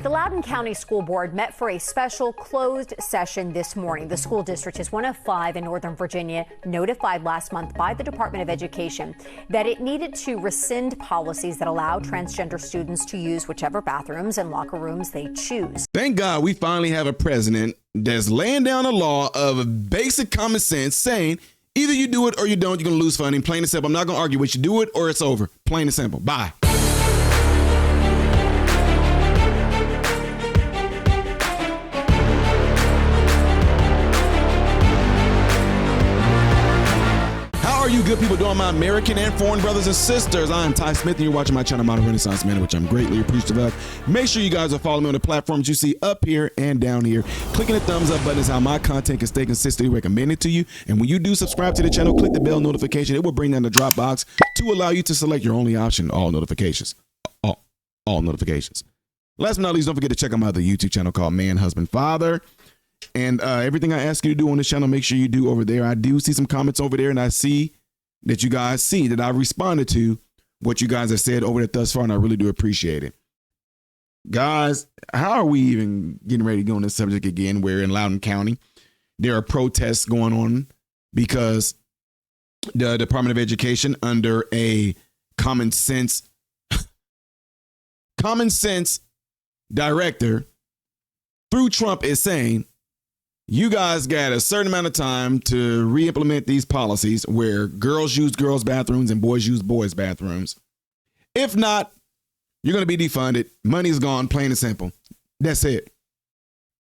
The Loudoun County School Board met for a special closed session this morning. The school district is one of 5 in Northern Virginia notified last month by the Department of Education that it needed to rescind policies that allow transgender students to use whichever bathrooms and locker rooms they choose. Thank God we finally have a president that's laying down a law of basic common sense saying either you do it or you don't. You're going to lose funding. Plain and simple. I'm not going to argue with you. Do it or it's over. Plain and simple. Bye. How are you good people doing, my American and foreign brothers and sisters? I'm Ty Smith and you're watching my channel, Modern Renaissance Man, which I'm greatly appreciative of. Make sure you guys are following me on the platforms you see up here and down here. Clicking the thumbs up button is how my content can stay consistently recommended to you. And when you do subscribe to the channel, click the bell notification. It will bring down the drop box to allow you to select your only option, all notifications. All notifications. Last but not least, don't forget to check out my other YouTube channel called Man, Husband, Father. And everything I ask you to do on this channel, make sure you do over there. I do see some comments over there, and I see that you guys see that I've responded to what you guys have said over there thus far, and I really do appreciate it. Guys, how are we even getting ready to go on this subject again, where in Loudoun County, there are protests going on because the Department of Education, under a common sense director through Trump, is saying, you guys got a certain amount of time to re-implement these policies where girls use girls' bathrooms and boys use boys' bathrooms. If not, you're going to be defunded. Money's gone, plain and simple. That's it.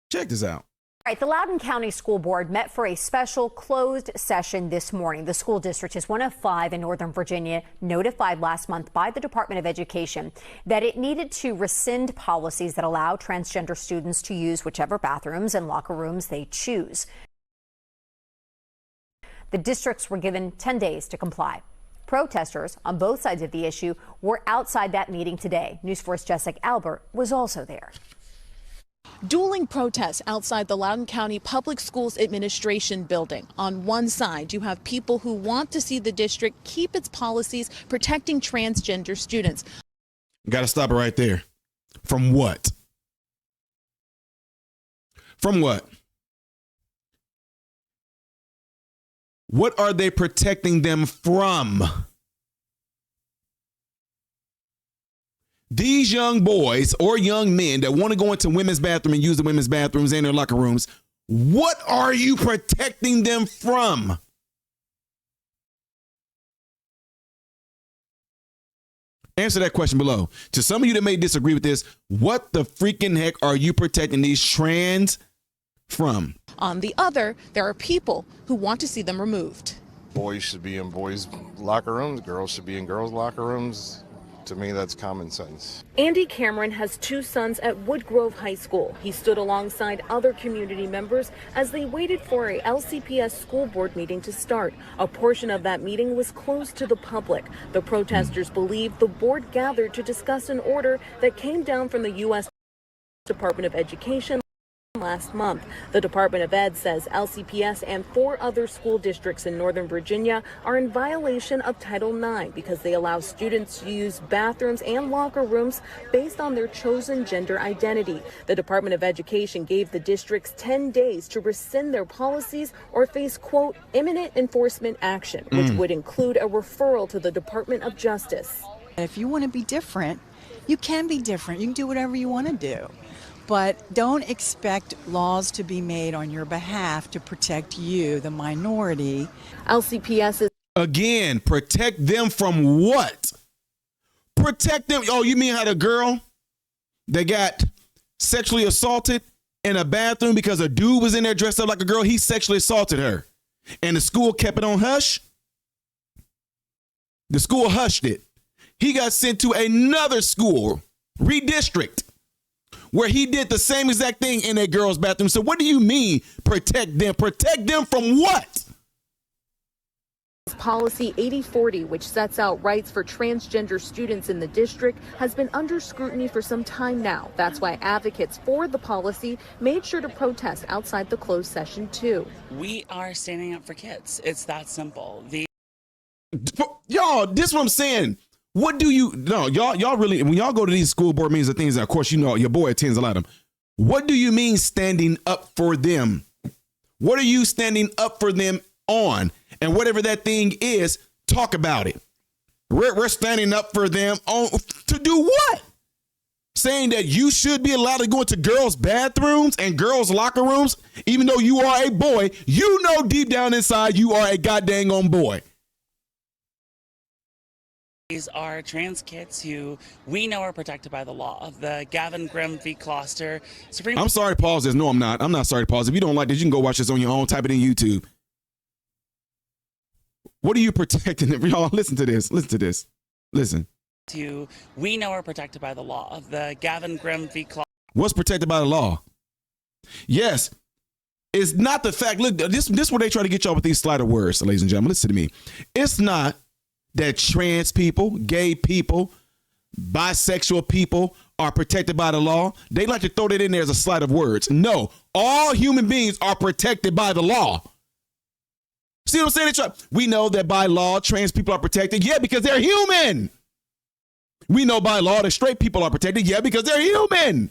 Check this out. All right, the Loudoun County School Board met for a special closed session this morning. The school district is one of 5 in Northern Virginia notified last month by the Department of Education that it needed to rescind policies that allow transgender students to use whichever bathrooms and locker rooms they choose. The districts were given 10 days to comply. Protesters on both sides of the issue were outside that meeting today. News 4's Jessica Albert was also there. Dueling protests outside the Loudoun County Public Schools Administration building. On one side, you have people who want to see the district keep its policies protecting transgender students. Got to stop it right there. From what? From what? What are they protecting them from? These young boys or young men that want to go into women's bathroom and use the women's bathrooms and their locker rooms, what are you protecting them from? Answer that question below. To some of you that may disagree with this, what the freaking heck are you protecting these trans from? On the other, there are people who want to see them removed. Boys should be in boys' locker rooms, girls should be in girls' locker rooms. To me, that's common sense. Andy Cameron has 2 sons at Woodgrove High School. He stood alongside other community members as they waited for a LCPS school board meeting to start. A portion of that meeting was closed to the public. The protesters believe the board gathered to discuss an order that came down from the U.S. Department of Education last month. The Department of Ed says LCPS and 4 other school districts in Northern Virginia are in violation of Title IX because they allow students to use bathrooms and locker rooms based on their chosen gender identity. The Department of Education gave the districts 10 days to rescind their policies or face, quote, imminent enforcement action, which would include a referral to the Department of Justice. If you want to be different, you can be different. You can do whatever you want to do. But don't expect laws to be made on your behalf to protect you, the minority. LCPS is... Again, protect them from what? Protect them. Oh, you mean how the girl that got sexually assaulted in a bathroom because a dude was in there dressed up like a girl? He sexually assaulted her. And the school kept it on hush? The school hushed it. He got sent to another school, redistrict, where he did the same exact thing in a girl's bathroom. So what do you mean protect them? Protect them from what? Policy 8040, which sets out rights for transgender students in the district, has been under scrutiny for some time now. That's why advocates for the policy made sure to protest outside the closed session too. We are standing up for kids. It's that simple. Y'all, this is what I'm saying. What do you, no, y'all really, when y'all go to these school board meetings and things that, of course, you know, your boy attends a lot of them. What do you mean standing up for them? What are you standing up for them on? And whatever that thing is, talk about it. We're standing up for them on to do what? Saying that you should be allowed to go into girls' bathrooms and girls' locker rooms, even though you are a boy, you know deep down inside you are a goddamn on boy. These are trans kids who we know are protected by the law. The Gavin Grimm v. Closter Supreme. I'm sorry to pause this. No, I'm not. I'm not sorry to pause. If you don't like this, you can go watch this on your own. Type it in YouTube. What are you protecting? Y'all, listen to this. Listen to this. Listen. We know are protected by the law. The Gavin Grimm v. Closter. What's protected by the law? Yes. It's not the fact. Look, this is where they try to get y'all with these slighter words, ladies and gentlemen. Listen to me. It's not that trans people, gay people, bisexual people are protected by the law. They like to throw that in there as a slight of words. No, all human beings are protected by the law. See what I'm saying? We know that by law, trans people are protected. Yeah, because they're human. We know by law that straight people are protected. Yeah, because they're human.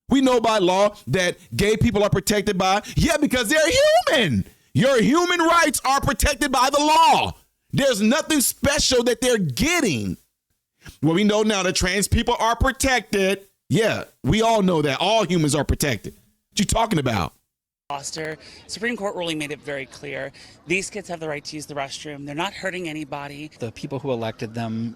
We know by law that gay people are protected by. Yeah, because they're human. Your human rights are protected by the law. There's nothing special that they're getting. Well, we know now that trans people are protected. Yeah, we all know that all humans are protected. What you talking about? Supreme Court ruling made it very clear. These kids have the right to use the restroom. They're not hurting anybody. The people who elected them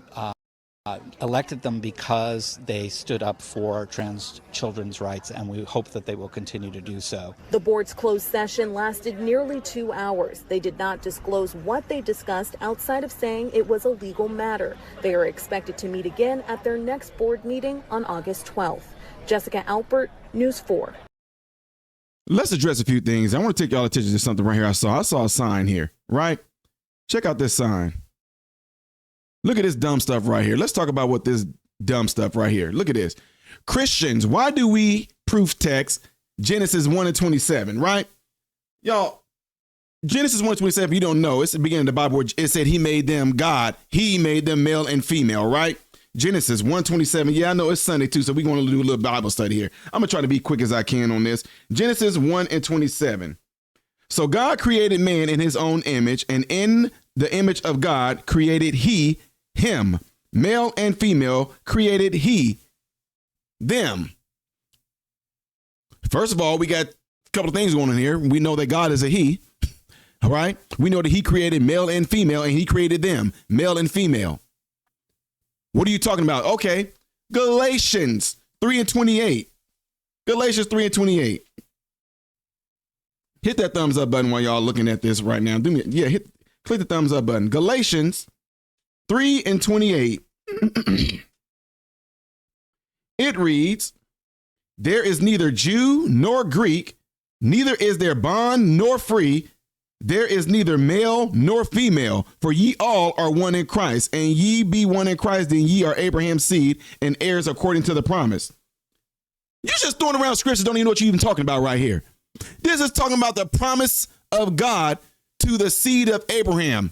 because they stood up for trans children's rights, and we hope that they will continue to do so. The board's closed session lasted nearly 2 hours. They did not disclose what they discussed outside of saying it was a legal matter. They are expected to meet again at their next board meeting on August 12th. Jessica Alpert, News 4. Let's address a few things. I want to take y'all attention to something right here. I saw a sign here, right? Check out this sign. Look at this dumb stuff right here. Let's talk about what this dumb stuff right here. Look at this. Christians, why do we proof text Genesis 1:27, right? Y'all, Genesis 1:27, you don't know. It's the beginning of the Bible. It said he made them God. He made them male and female, right? Genesis 1:27. Yeah, I know it's Sunday too, so we're going to do a little Bible study here. I'm going to try to be quick as I can on this. Genesis 1:27. So God created man in his own image, and in the image of God created he him. Male and female created he them. First of all, we got a couple of things going on here. We know that God is a he. All right. We know that he created male and female, and he created them, male and female. What are you talking about? Okay. Galatians 3:28. Galatians 3:28. Hit that thumbs up button while y'all looking at this right now. Click the thumbs up button. Galatians 3:28. It reads, there is neither Jew nor Greek, neither is there bond nor free. There is neither male nor female, for ye all are one in Christ, and ye be one in Christ, then ye are Abraham's seed and heirs according to the promise. You just throwing around scriptures, don't even know what you're even talking about right here. This is talking about the promise of God to the seed of Abraham.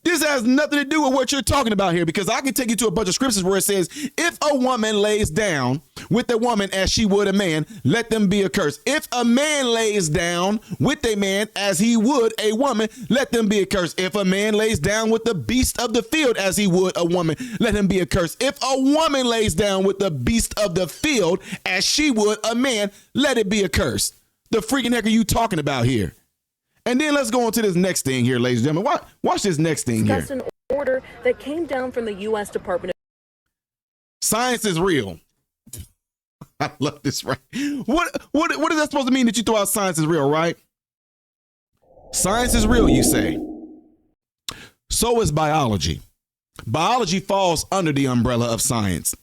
This has nothing to do with what you're talking about here, because I can take you to a bunch of scriptures where it says, if a woman lays down with a woman as she would a man, let them be accursed. If a man lays down with a man as he would a woman, let them be accursed. If a man lays down with the beast of the field as he would a woman, let him be accursed. If a woman lays down with the beast of the field as she would a man, let it be accursed. The freaking heck are you talking about here? And then let's go on to this next thing here, ladies and gentlemen. Watch this next thing here. Discussed an order that came down from the U.S. Department of Science is real. I love this, right? What is that supposed to mean that you throw out science is real, right? Science is real, you say. So is biology. Biology falls under the umbrella of science.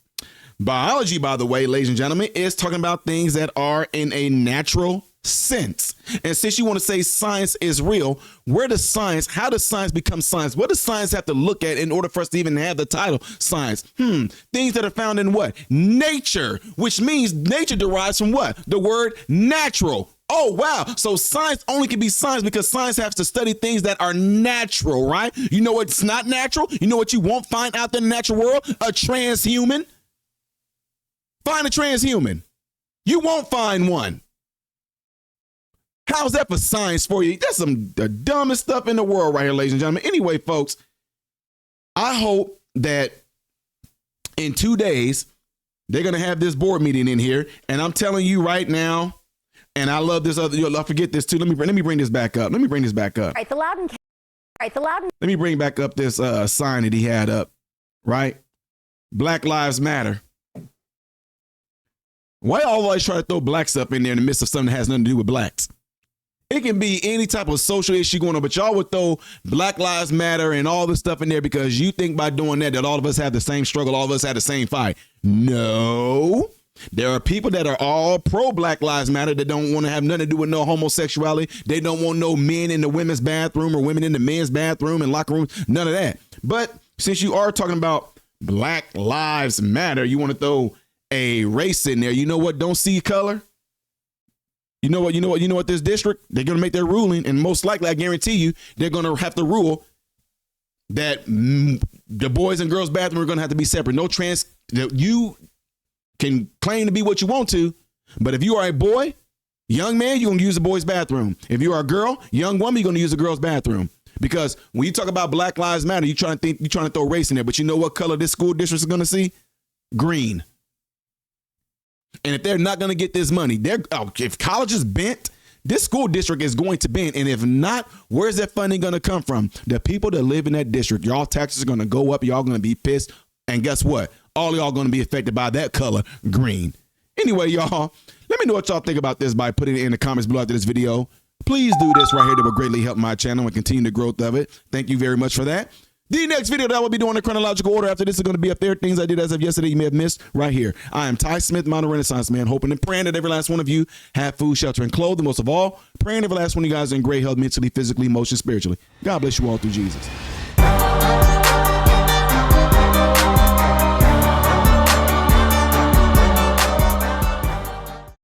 Biology, by the way, ladies and gentlemen, is talking about things that are in a natural sense. And since you want to say science is real, how does science become science? What does science have to look at in order for us to even have the title science? Things that are found in what? Nature, which means nature derives from what? The word natural. Oh, wow. So science only can be science because science has to study things that are natural, right? You know what's not natural? You know what you won't find out there in the natural world? A transhuman. Find a transhuman. You won't find one. How's that for science for you? That's the dumbest stuff in the world right here, ladies and gentlemen. Anyway, folks, I hope that in 2 days, they're going to have this board meeting in here. And I'm telling you right now, and I love this other, I forget this too. Let me bring this back up. Let me bring this back up. Right, the Loudoun. Let me bring back up this sign that he had up, right? Black Lives Matter. Why always try to throw black stuff in there in the midst of something that has nothing to do with blacks? It can be any type of social issue going on, but y'all would throw Black Lives Matter and all this stuff in there because you think by doing that all of us have the same struggle, all of us have the same fight. No. There are people that are all pro Black Lives Matter that don't want to have nothing to do with no homosexuality. They don't want no men in the women's bathroom or women in the men's bathroom and locker room. None of that. But since you are talking about Black Lives Matter, you want to throw a race in there. You know what? Don't see color. You know what this district, they're going to make their ruling. And most likely, I guarantee you, they're going to have to rule that the boys and girls bathroom are going to have to be separate. No trans, you can claim to be what you want to, but if you are a boy, young man, you're going to use the boys' bathroom. If you are a girl, young woman, you're going to use the girls' bathroom. Because when you talk about Black Lives Matter, you're trying to throw race in there, but you know what color this school district is going to see? Green. And if they're not going to get this money, if college is bent, this school district is going to bend. And if not, where's that funding going to come from? The people that live in that district, y'all taxes are going to go up. Y'all going to be pissed. And guess what? All y'all going to be affected by that color, green. Anyway, y'all, let me know what y'all think about this by putting it in the comments below after this video. Please do this right here. That will greatly help my channel and continue the growth of it. Thank you very much for that. The next video that I will be doing in chronological order after this is going to be up there. Things I did as of yesterday you may have missed right here. I am Ty Smith, Modern Renaissance Man, hoping and praying that every last one of you have food, shelter, and clothing. Most of all, praying every last one of you guys are in great health mentally, physically, emotionally, spiritually. God bless you all through Jesus.